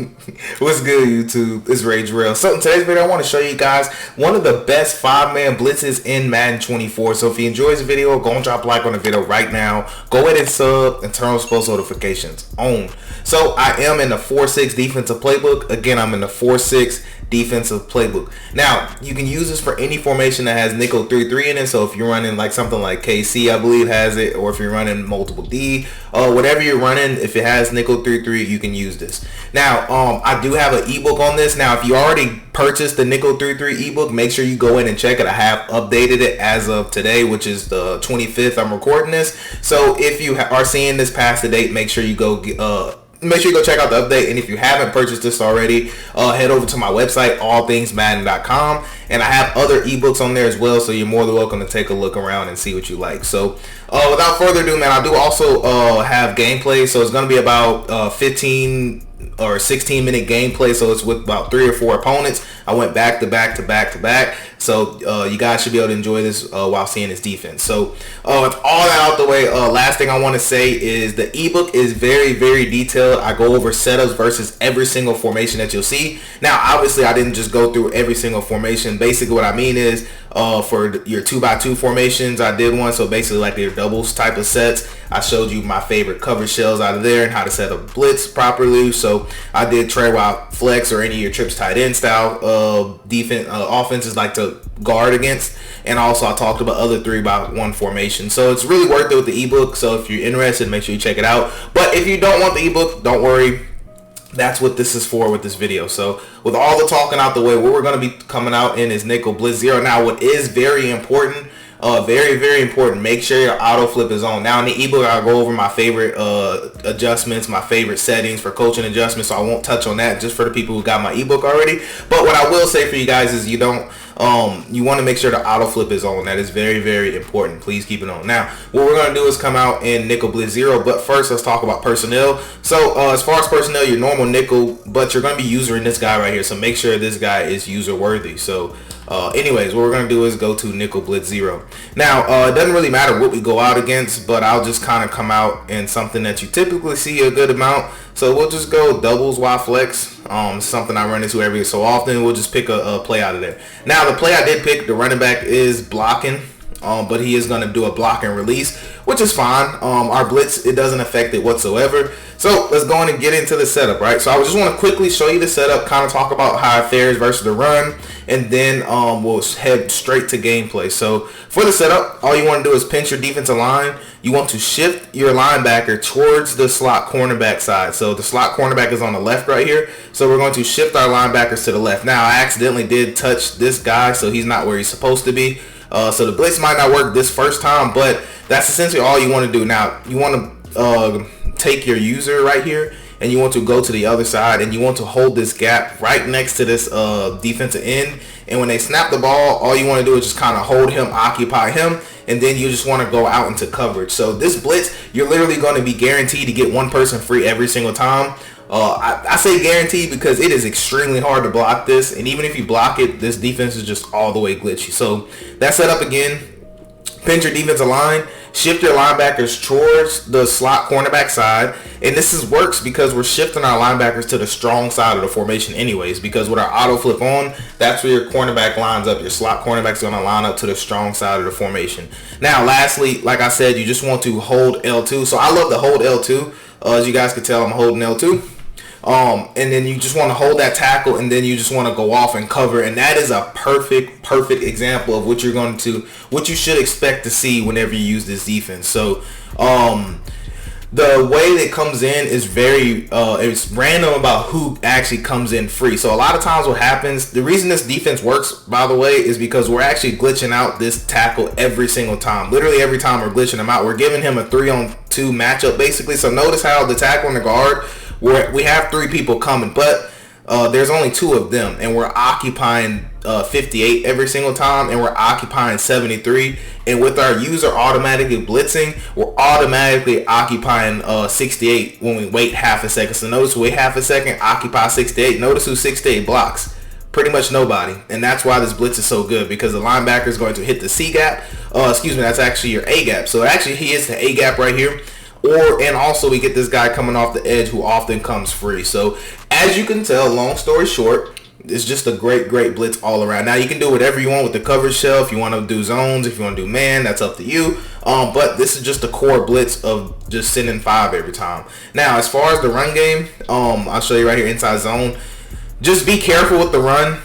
What's good, YouTube? It's Rage Real. So in today's video, I want to show you guys one of the best 5-man blitzes in Madden 24. So if you enjoy this video, go and drop a like on the video right now. Go ahead and sub and turn on post notifications on. So I am in the 4-6 defensive playbook. Again, I'm in the 4-6 defensive playbook. Now, you can use this for any formation that has nickel 3-3 in it. So if you're running like something like KC, I believe has it, or if you're running multiple D, whatever you're running, if it has nickel 3-3, you can use this. Now, I do have an ebook on this. Now, if you already purchased the nickel 3-3 ebook, make sure you go in and check it. I have updated it as of today, which is the 25th. I'm recording this. So if you are seeing this past the date, make sure you go check out the update. And if you haven't purchased this already, head over to my website, allthingsmadden.com, and I have other ebooks on there as well, so you're more than welcome to take a look around and see what you like. So without further ado, man, I do also have gameplay, so it's going to be about 15 or 16 minute gameplay, so it's with about 3 or 4 opponents. I went back to back to back to back, so you guys should be able to enjoy this while seeing his defense. So with all that out the way, last thing I want to say is the ebook is very, very detailed. I go over setups versus every single formation that you'll see. Now, obviously, I didn't just go through every single formation. Basically, what I mean is for your 2x2 formations, I did one. So basically, like your doubles type of sets, I showed you my favorite cover shells out of there and how to set up blitz properly. So I did trade wide flex or any of your trips tight end style defense offenses like to guard against, and also I talked about other 3x1 formation. So it's really worth it with the ebook. So if you're interested, make sure you check it out. But if you don't want the ebook, don't worry. That's what this is for with this video. So with all the talking out the way, what we're going to be coming out in is nickel blitz 0. Now, what is very important, very, very important, make sure your auto flip is on. Now in the ebook, I'll go over my favorite adjustments, my favorite settings for coaching adjustments, so I won't touch on that just for the people who got my ebook already. But what I will say for you guys is you want to make sure the auto flip is on. That is very, very important. Please keep it on. Now, what we're going to do is come out in nickel blitz 0, but first let's talk about personnel. So as far as personnel, your normal nickel, but you're going to be using this guy right here, so make sure this guy is user worthy. So anyways, what we're going to do is go to nickel blitz 0. Now, it doesn't really matter what we go out against, but I'll just kind of come out in something that you typically see a good amount. So we'll just go doubles wide flex, something I run into every so often. We'll just pick a play out of there. Now, the play I did pick, the running back is blocking, but he is going to do a block and release, which is fine. Our blitz, it doesn't affect it whatsoever. So let's go on and get into the setup, right? So I just want to quickly show you the setup, kind of talk about how it fares versus the run, and then we'll head straight to gameplay. So for the setup, all you want to do is pinch your defensive line. You want to shift your linebacker towards the slot cornerback side. So the slot cornerback is on the left right here. So we're going to shift our linebackers to the left. Now, I accidentally did touch this guy, so he's not where he's supposed to be. So the blitz might not work this first time, but that's essentially all you want to do. Now, you want to take your user right here, and you want to go to the other side, and you want to hold this gap right next to this defensive end. And when they snap the ball, all you want to do is just kind of hold him, occupy him, and then you just want to go out into coverage. So this blitz, you're literally going to be guaranteed to get one person free every single time. I say guaranteed because it is extremely hard to block this, and even if you block it, this defense is just all the way glitchy. So that setup again, pinch your defensive line, shift your linebackers towards the slot cornerback side, and this works because we're shifting our linebackers to the strong side of the formation anyways, because with our auto flip on, that's where your cornerback lines up. Your slot cornerback's going to line up to the strong side of the formation. Now, lastly, like I said, you just want to hold L2. So I love to hold L2. As you guys can tell, I'm holding L2. And then you just want to hold that tackle, and then you just want to go off and cover, and that is a perfect example of what you should expect to see whenever you use this defense. So the way that it comes in is very it's random about who actually comes in free. So a lot of times what happens, the reason this defense works, by the way, is because we're actually glitching out this tackle every single time. Literally every time we're glitching him out, we're giving him a 3-on-2 matchup basically. So notice how the tackle and the guard, we have 3 people coming, but there's only 2 of them, and we're occupying 58 every single time, and we're occupying 73. And with our user automatically blitzing, we're automatically occupying 68 when we wait half a second. So notice we wait half a second, occupy 68. Notice who 68 blocks. Pretty much nobody. And that's why this blitz is so good, because the linebacker is going to hit the C gap. That's actually your A gap. So actually he hits the A gap right here. and also we get this guy coming off the edge who often comes free. So as you can tell, long story short, it's just a great blitz all around. Now you can do whatever you want with the coverage shell. If you want to do zones, if you want to do man, that's up to you. But this is just the core blitz of just sending 5 every time. Now as far as the run game, I'll show you right here inside zone. Just be careful with the run.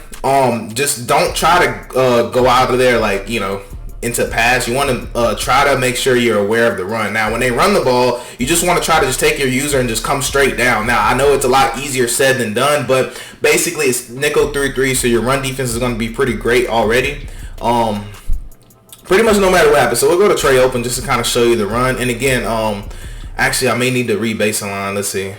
Just don't try to go out of there like, you know, into pass. You want to try to make sure you're aware of the run. Now when they run the ball, you just want to try to just take your user and just come straight down. Now I know it's a lot easier said than done, but basically it's nickel 3-3, so your run defense is going to be pretty great already. Pretty much no matter what happens. So we'll go to Trey open just to kind of show you the run. And again, actually I may need to re-base the line. Let's see.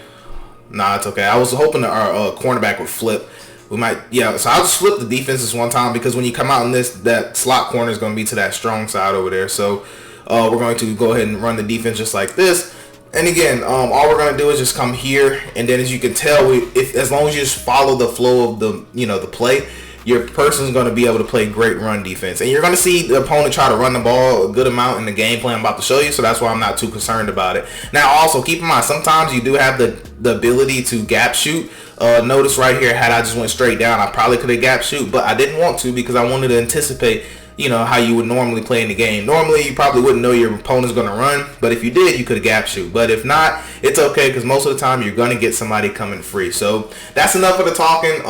Nah, it's okay. I was hoping that our cornerback would flip. We might, yeah. So I'll just flip the defenses one time, because when you come out in this, that slot corner is going to be to that strong side over there. So we're going to go ahead and run the defense just like this. And again, all we're going to do is just come here, and then as you can tell, as long as you just follow the flow of the, you know, the play, your person's going to be able to play great run defense. And you're going to see the opponent try to run the ball a good amount in the game plan I'm about to show you, so that's why I'm not too concerned about it. Now also keep in mind, sometimes you do have the ability to gap shoot. Notice right here, had I just went straight down, I probably could have gap shoot, but I didn't want to, because I wanted to anticipate, you know, how you would normally play in the game. Normally you probably wouldn't know your opponent's going to run, but if you did, you could have gap shoot. But if not, it's okay, because most of the time you're going to get somebody coming free. So that's enough of the talking.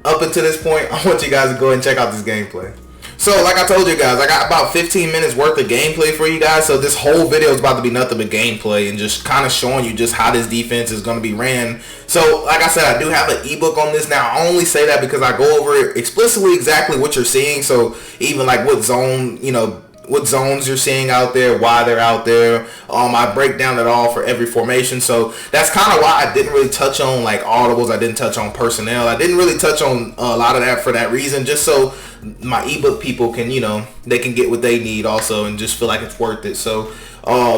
Up until this point, I want you guys to go ahead and check out this gameplay. So like I told you guys, I got about 15 minutes worth of gameplay for you guys. So this whole video is about to be nothing but gameplay and just kind of showing you just how this defense is going to be ran. So like I said, I do have an ebook on this. Now I only say that because I go over it explicitly exactly what you're seeing. So even like what zone, you know, what zones you're seeing out there, why they're out there. I break down it all for every formation. So that's kind of why I didn't really touch on like audibles. I didn't touch on personnel. I didn't really touch on a lot of that for that reason, just so my ebook people can, you know, they can get what they need also and just feel like it's worth it. So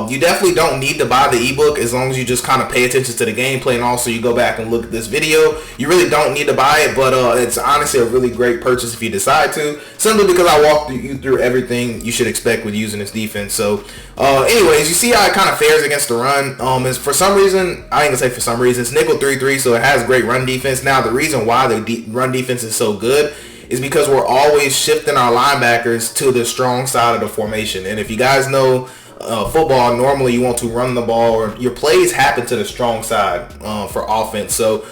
you definitely don't need to buy the ebook as long as you just kind of pay attention to the gameplay, and also you go back and look at this video. You really don't need to buy it, but it's honestly a really great purchase if you decide to, simply because I walked you through everything you should expect with using this defense. So anyways, you see how it kind of fares against the run. Is for some reason, I ain't gonna say for some reason, it's nickel 3-3, so it has great run defense. Now the reason why the run defense is so good is because we're always shifting our linebackers to the strong side of the formation. And if you guys know football, normally you want to run the ball, or your plays happen to the strong side for offense. So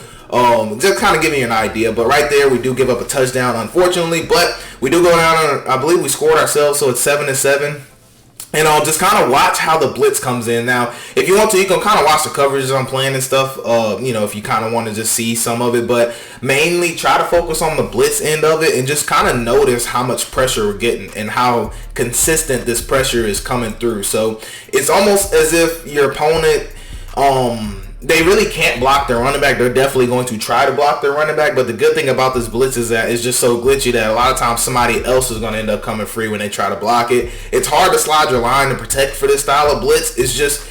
just kind of giving you an idea. But right there, we do give up a touchdown, unfortunately, but we do go down on, I believe we scored ourselves, so it's 7-7. And just kind of watch how the blitz comes in. Now, if you want to, you can kind of watch the coverages I'm playing and stuff, you know, if you kind of want to just see some of it. But mainly try to focus on the blitz end of it and just kind of notice how much pressure we're getting and how consistent this pressure is coming through. So it's almost as if your opponent, they really can't block their running back. They're definitely going to try to block their running back, but the good thing about this blitz is that it's just so glitchy that a lot of times somebody else is going to end up coming free when they try to block it. It's hard to slide your line and protect for this style of blitz. It's just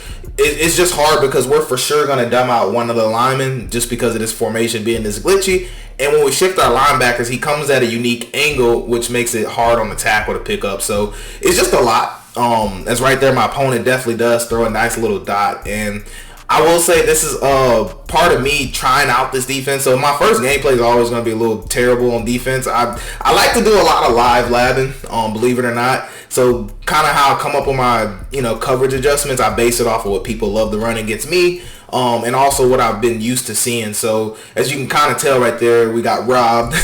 hard because we're for sure going to dumb out one of the linemen just because of this formation being this glitchy. And when we shift our linebackers, he comes at a unique angle, which makes it hard on the tackle to pick up. So it's just a lot. As right there, my opponent definitely does throw a nice little dot. And I will say this is part of me trying out this defense. So my first gameplay is always going to be a little terrible on defense. I like to do a lot of live labbing, believe it or not. So kind of how I come up with my, you know, coverage adjustments, I base it off of what people love to run against me, and also what I've been used to seeing. So as you can kind of tell right there, we got robbed.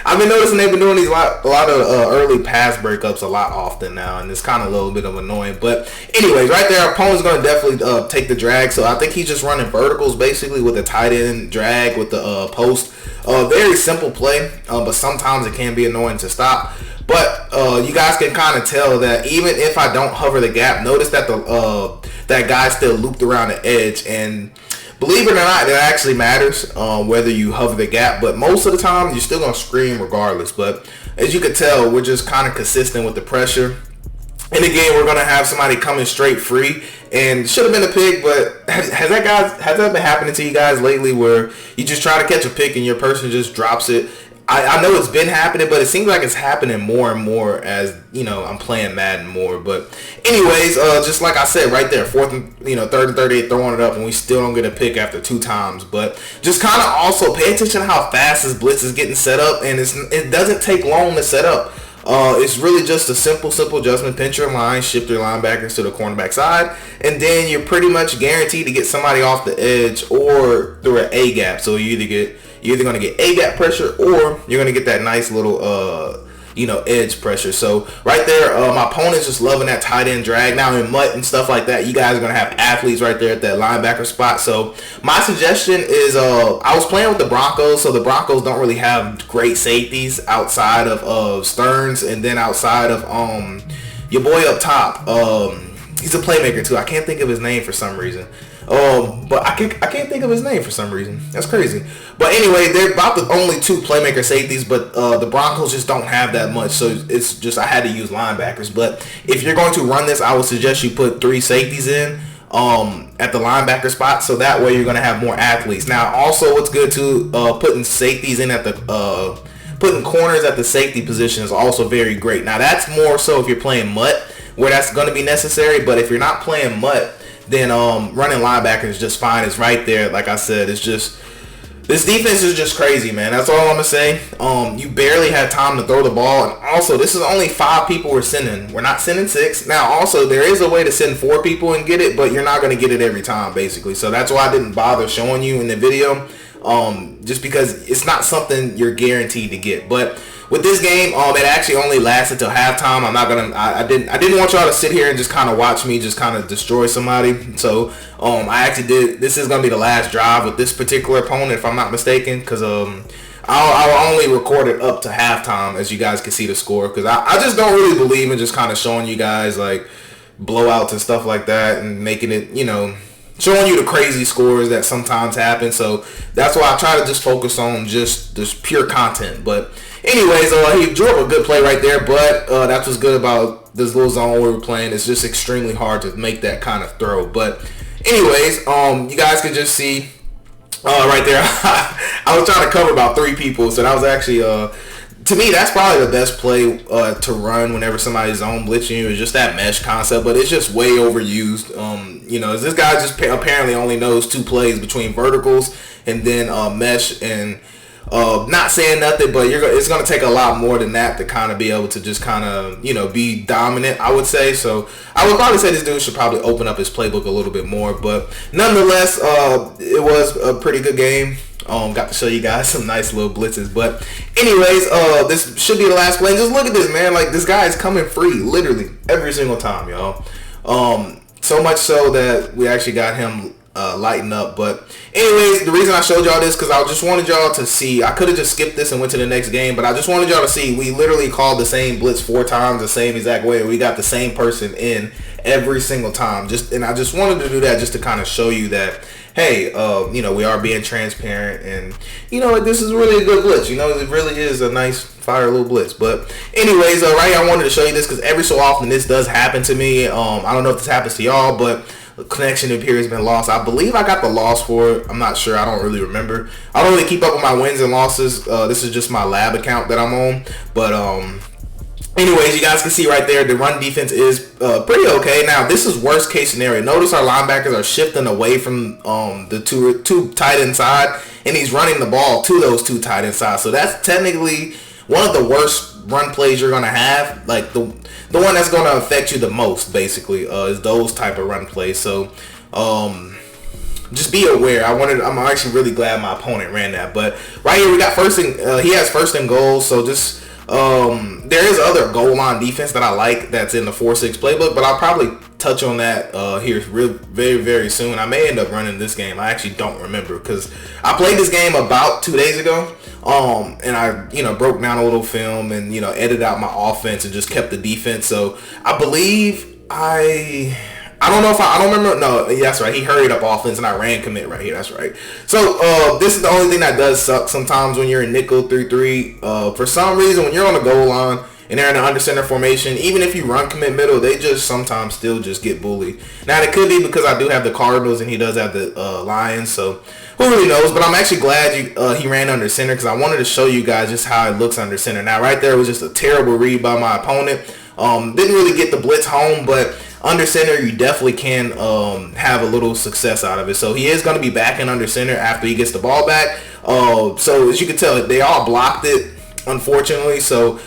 I've been noticing they've been doing these a lot of early pass breakups a lot often now, and it's kind of a little bit of annoying. But anyways, right there, our opponent's going to definitely take the drag. So I think he's just running verticals basically with a tight end drag with the post. Very simple play, but sometimes it can be annoying to stop. But you guys can kind of tell that even if I don't hover the gap, notice that that guy still looped around the edge. And believe it or not, it actually matters whether you hover the gap. But most of the time, you're still going to scream regardless. But as you can tell, we're just kind of consistent with the pressure. And again, we're going to have somebody coming straight free. And should have been a pick, but has that been happening to you guys lately where you just try to catch a pick and your person just drops it? I know it's been happening, but it seems like it's happening more and more as, I'm playing Madden more. But anyways, just like I said right there, third and 38, throwing it up, and we still don't get a pick after 2 times. But just kind of also pay attention to how fast this blitz is getting set up, and it doesn't take long to set up. It's really just a simple adjustment. Pinch your line, shift your linebackers to the cornerback side, and then you're pretty much guaranteed to get somebody off the edge or through an A gap. So you're either going to get A gap pressure, or you're going to get that nice little edge pressure. So right there, my opponent's just loving that tight end drag. Now in MUT and stuff like that, you guys are going to have athletes right there at that linebacker spot. So my suggestion is, I was playing with the Broncos, so the Broncos don't really have great safeties outside of Stearns, and then outside of your boy up top. He's a playmaker too. I can't think of his name for some reason. But I can't think of his name for some reason. That's crazy. But anyway, they're about the only 2 playmaker safeties, but the Broncos just don't have that much. So it's just, I had to use linebackers. But if you're going to run this, I would suggest you put 3 safeties in at the linebacker spot, so that way you're going to have more athletes. Now also, what's good too, putting safeties in at the putting corners at the safety position is also very great. Now that's more so if you're playing MUT, where that's going to be necessary. But if you're not playing MUT, then running linebacker is just fine. It's right there. Like I said, it's just, this defense is just crazy, man. That's all I'm gonna say. You barely had time to throw the ball, and also this is only 5 people we're sending. We're not sending 6. Now also there is a way to send 4 people and get it, but you're not gonna get it every time, basically. So that's why I didn't bother showing you in the video, just because it's not something you're guaranteed to get. But with this game, it actually only lasted till halftime. I didn't want y'all to sit here and just kind of watch me just kind of destroy somebody. So I actually did. This is gonna be the last drive with this particular opponent, if I'm not mistaken, because I'll only record it up to halftime, as you guys can see the score, because I just don't really believe in just kind of showing you guys like blowouts and stuff like that and making it, showing you the crazy scores that sometimes happen. So that's why I try to just focus on just this pure content. But anyways, he drew up a good play right there, but that's what's good about this little zone where we're playing. It's just extremely hard to make that kind of throw. But anyways, you guys can just see right there, I was trying to cover about 3 people, so that was actually to me, that's probably the best play to run whenever somebody's zone blitzing you, is just that mesh concept, but it's just way overused. This guy just apparently only knows 2 plays between verticals and then mesh, and not saying nothing, but it's going to take a lot more than that to kind of be able to just kind of, be dominant, I would say. So I would probably say this dude should probably open up his playbook a little bit more, but nonetheless, it was a pretty good game. Got to show you guys some nice little blitzes. But anyways, this should be the last play. Just look at this, man. Like, this guy is coming free literally every single time, y'all. So much so that we actually got him lighten up. But anyways, the reason I showed y'all this, because I just wanted y'all to see. I could have just skipped this and went to the next game, but I just wanted y'all to see we literally called the same blitz 4 times the same exact way. We got the same person in every single time. And I just wanted to do that just to kind of show you that, hey, we are being transparent, and this is really a good blitz. It really is a nice fire little blitz. But anyways, right here I wanted to show you this because every so often this does happen to me. I don't know if this happens to y'all, but the connection appears has been lost. I believe I got the loss for it. I'm not sure. I don't really remember. I don't really keep up with my wins and losses. This is just my lab account that I'm on. But anyways, you guys can see right there, the run defense is pretty okay. Now, this is worst case scenario. Notice our linebackers are shifting away from the two tight end side, and he's running the ball to those 2 tight end sides. So that's technically one of the worst run plays you're gonna have. Like the one that's gonna affect you the most, basically, is those type of run plays. So just be aware. I'm actually really glad my opponent ran that. But right here we got he has first and goal. So just there is other goal line defense that I like that's in the 4-6 playbook, but I'll probably touch on that here very, very soon. I may end up running this game. I actually don't remember because I played this game about 2 days ago, and I broke down a little film and edited out my offense and just kept the defense. So I believe I don't know if I don't remember. No, that's right. He hurried up offense and I ran commit right here. That's right. So this is the only thing that does suck sometimes when you're in nickel 3-3. For some reason, when you're on the goal line and they're in an under center formation, even if you run commit middle, they just sometimes still just get bullied. Now, it could be because I do have the Cardinals and he does have the Lions, so who really knows? But I'm actually glad he ran under center because I wanted to show you guys just how it looks under center. Now, right there was just a terrible read by my opponent. Didn't really get the blitz home, but under center, you definitely can have a little success out of it. So he is going to be back in under center after he gets the ball back. So as you can tell, they all blocked it, unfortunately. So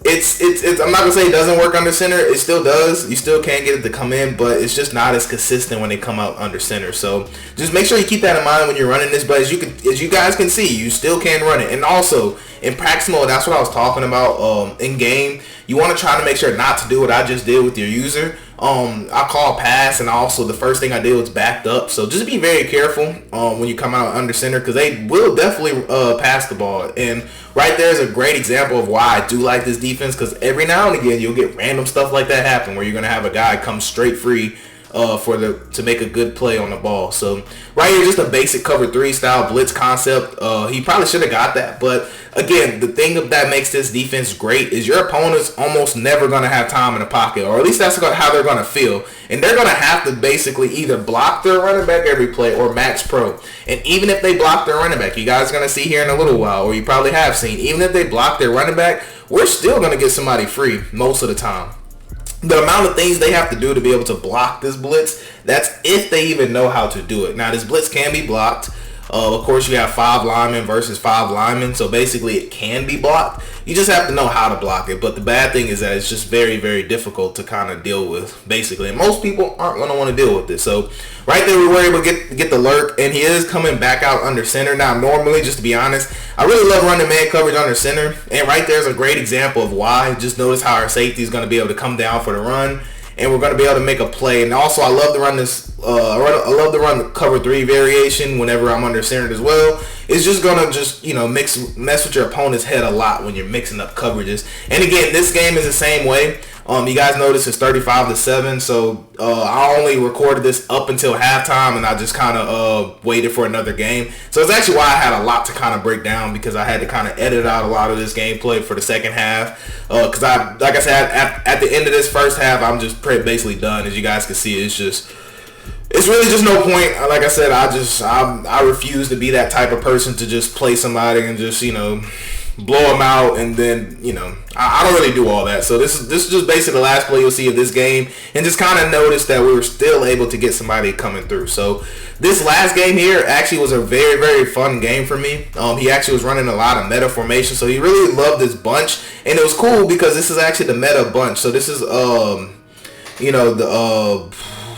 it's I'm not gonna say it doesn't work under center. It still does. You still can get it to come in, but it's just not as consistent when they come out under center. So just make sure you keep that in mind when you're running this. But as you guys can see, you still can run it. And also in practice mode, that's what I was talking about. In game, you want to try to make sure not to do what I just did with your user. I call pass, and also the first thing I did was backed up. So just be very careful when you come out under center, because they will definitely pass the ball. And right there is a great example of why I do like this defense, because every now and again you'll get random stuff like that happen where you're gonna have a guy come straight free to make a good play on the ball. So right here, just a basic cover 3 style blitz concept. He probably should have got that, but again, the thing that makes this defense great is your opponent's almost never going to have time in the pocket, or at least that's how they're going to feel. And they're going to have to basically either block their running back every play or max pro. And even if they block their running back, you guys are going to see here in a little while, or you probably have seen, even if they block their running back, we're still going to get somebody free most of the time. The amount of things they have to do to be able to block this blitz, that's if they even know how to do it. Now, this blitz can be blocked. Of course, you have 5 linemen versus 5 linemen, so basically it can be blocked. You just have to know how to block it. But the bad thing is that it's just very, very difficult to kind of deal with, basically. And most people aren't going to want to deal with it. So right there, we were able to get the lurk, and he is coming back out under center. Now, normally, just to be honest, I really love running man coverage under center, and right there's a great example of why. Just notice how our safety is going to be able to come down for the run, and we're going to be able to make a play. And also, I love to run this. I love to run the cover 3 variation whenever I'm under centered as well. It's just going to mess with your opponent's head a lot when you're mixing up coverages. And again, this game is the same way. You guys notice it's 35-7. So I only recorded this up until halftime, and I just kind of waited for another game. So it's actually why I had a lot to kind of break down, because I had to kind of edit out a lot of this gameplay for the second half. Because like I said, at the end of this first half, I'm just basically done. As you guys can see, it's really just no point. Like I said, I refuse to be that type of person to just play somebody and just, blow them out, and then, I don't really do all that. So this is just basically the last play you'll see of this game, and just kind of notice that we were still able to get somebody coming through. So this last game here actually was a very, very fun game for me. He actually was running a lot of meta formation, so he really loved this bunch, and it was cool because this is actually the meta bunch. So this is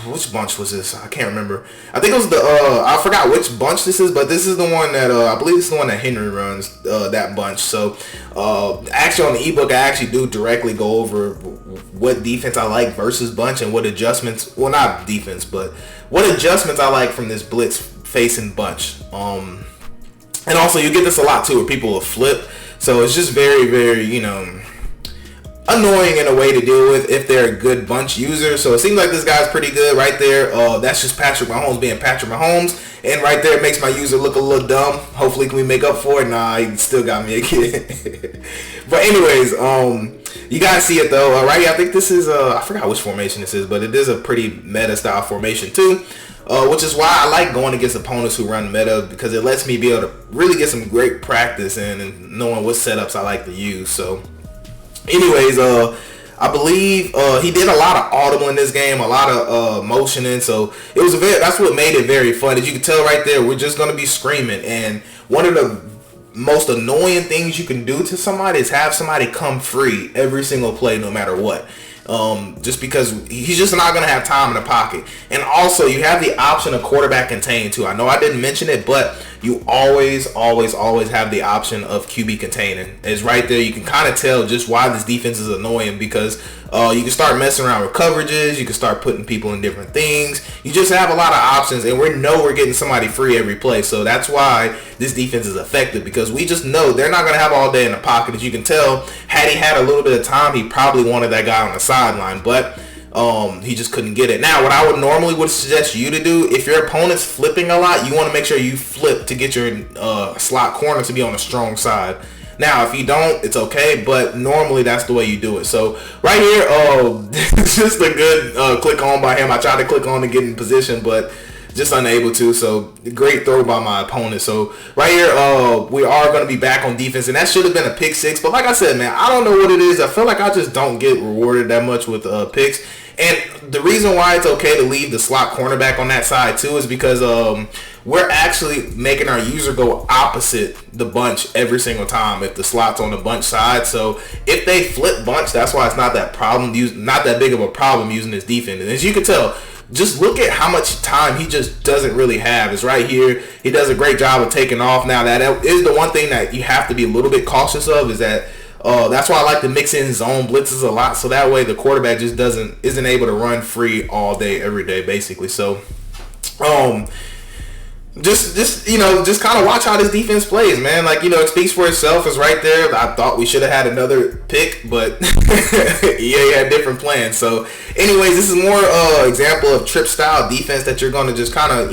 which bunch was this? I can't remember. I think it was I forgot which bunch this is, but this is the one that I believe it's the one that Henry runs, that bunch. So actually on the ebook, I actually do directly go over what defense I like versus bunch, and what adjustments, well, not defense, but what adjustments I like from this blitz facing bunch. And also you get this a lot too, where people will flip. So it's just very, very, annoying in a way to deal with if they're a good bunch user. So it seems like this guy's pretty good right there. That's just Patrick Mahomes being Patrick Mahomes, and right there it makes my user look a little dumb. Hopefully, can we make up for it? Nah, he still got me again. But anyways, you guys see it though. Right here, I think this is I forgot which formation this is, but it is a pretty meta style formation too. Which is why I like going against opponents who run meta, because it lets me be able to really get some great practice and knowing what setups I like to use. So anyways, I believe he did a lot of audible in this game, a lot of motioning. So it was that's what made it very fun. As you can tell right there, we're just going to be screaming. And one of the most annoying things you can do to somebody is have somebody come free every single play, no matter what. Just because he's just not going to have time in the pocket. And also, you have the option of quarterback contain too. I know I didn't mention it, but you always have the option of QB containing. It's right there. You can kind of tell just why this defense is annoying, because you can start messing around with coverages. You can start putting people in different things. You just have a lot of options, and we're getting somebody free every play. So that's why this defense is effective, because we just know they're not going to have all day in the pocket. As you can tell, had he had a little bit of time, he probably wanted that guy on the sideline, but he just couldn't get it. Now, what I would normally suggest you to do, if your opponent's flipping a lot, you want to make sure you flip to get your slot corner to be on the strong side. Now, if you don't, it's okay, but normally that's the way you do it. So right here, it's just a good click on by him. I tried to click on to get in position, but just unable to. So great throw by my opponent. So right here, we are going to be back on defense, and that should have been a pick six. But like I said, man, I don't know what it is. I feel like I just don't get rewarded that much with picks. And the reason why it's okay to leave the slot cornerback on that side too is because we're actually making our user go opposite the bunch every single time if the slot's on the bunch side. So if they flip bunch, that's why it's not that big of a problem using this defense. And as you can tell, just look at how much time he just doesn't really have. It's right here. He does a great job of taking off. Now that is the one thing that you have to be a little bit cautious of, is that that's why I like to mix in zone blitzes a lot, so that way the quarterback just isn't able to run free all day every day basically. So just kind of watch how this defense plays, man. Like, it speaks for itself. It's right there. I thought we should have had another pick, but he had different plans. So anyways, this is more example of trip style defense that you're going to just kind of,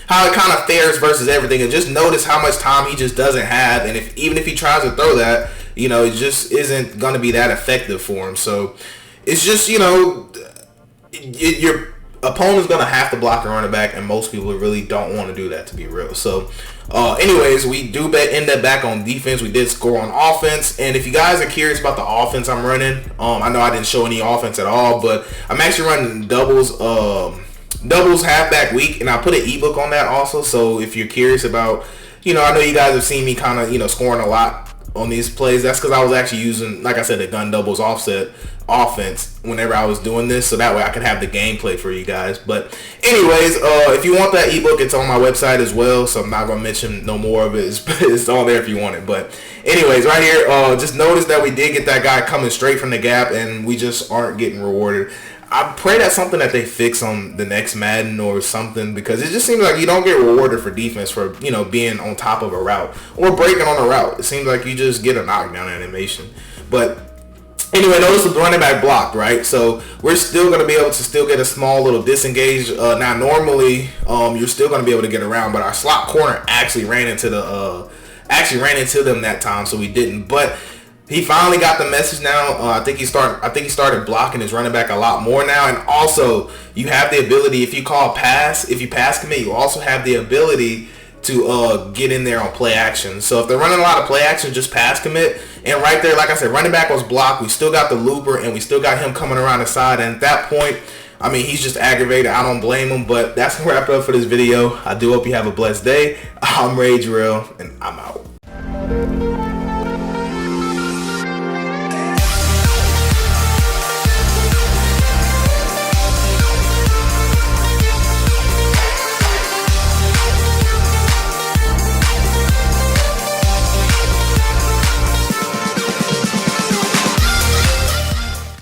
how it kind of fares versus everything. And just notice how much time he just doesn't have. And even if he tries to throw that, it just isn't going to be that effective for him. So it's just, your opponent's going to have to block a running back, and most people really don't want to do that, to be real. So anyways, we do end up back on defense. We did score on offense, and if you guys are curious about the offense I'm running, I know I didn't show any offense at all, but I'm actually running doubles halfback week, and I put an ebook on that also. So if you're curious about, I know you guys have seen me kind of scoring a lot on these plays. That's because I was actually using, like I said, the gun doubles offset offense whenever I was doing this, so that way I could have the gameplay for you guys. But anyways, if you want that ebook, it's on my website as well, so I'm not gonna mention no more of it. It's on there if you want it. But anyways, right here, just notice that we did get that guy coming straight from the gap, and we just aren't getting rewarded. I pray that's something that they fix on the next Madden or something, because it just seems like you don't get rewarded for defense for, being on top of a route or breaking on a route. It seems like you just get a knockdown animation. But anyway, notice the running back blocked, right? So we're still going to be able to still get a small little disengage. Now, normally, you're still going to be able to get around, but our slot corner actually ran into them that time, so we didn't. But he finally got the message now. I think he started blocking his running back a lot more now. And also, you have the ability, if you pass commit, you also have the ability to get in there on play action. So if they're running a lot of play action, just pass commit. And right there, like I said, running back was blocked. We still got the looper, and we still got him coming around the side. And at that point, he's just aggravated. I don't blame him. But that's going to wrap it up for this video. I do hope you have a blessed day. I'm Rage Real, and I'm out.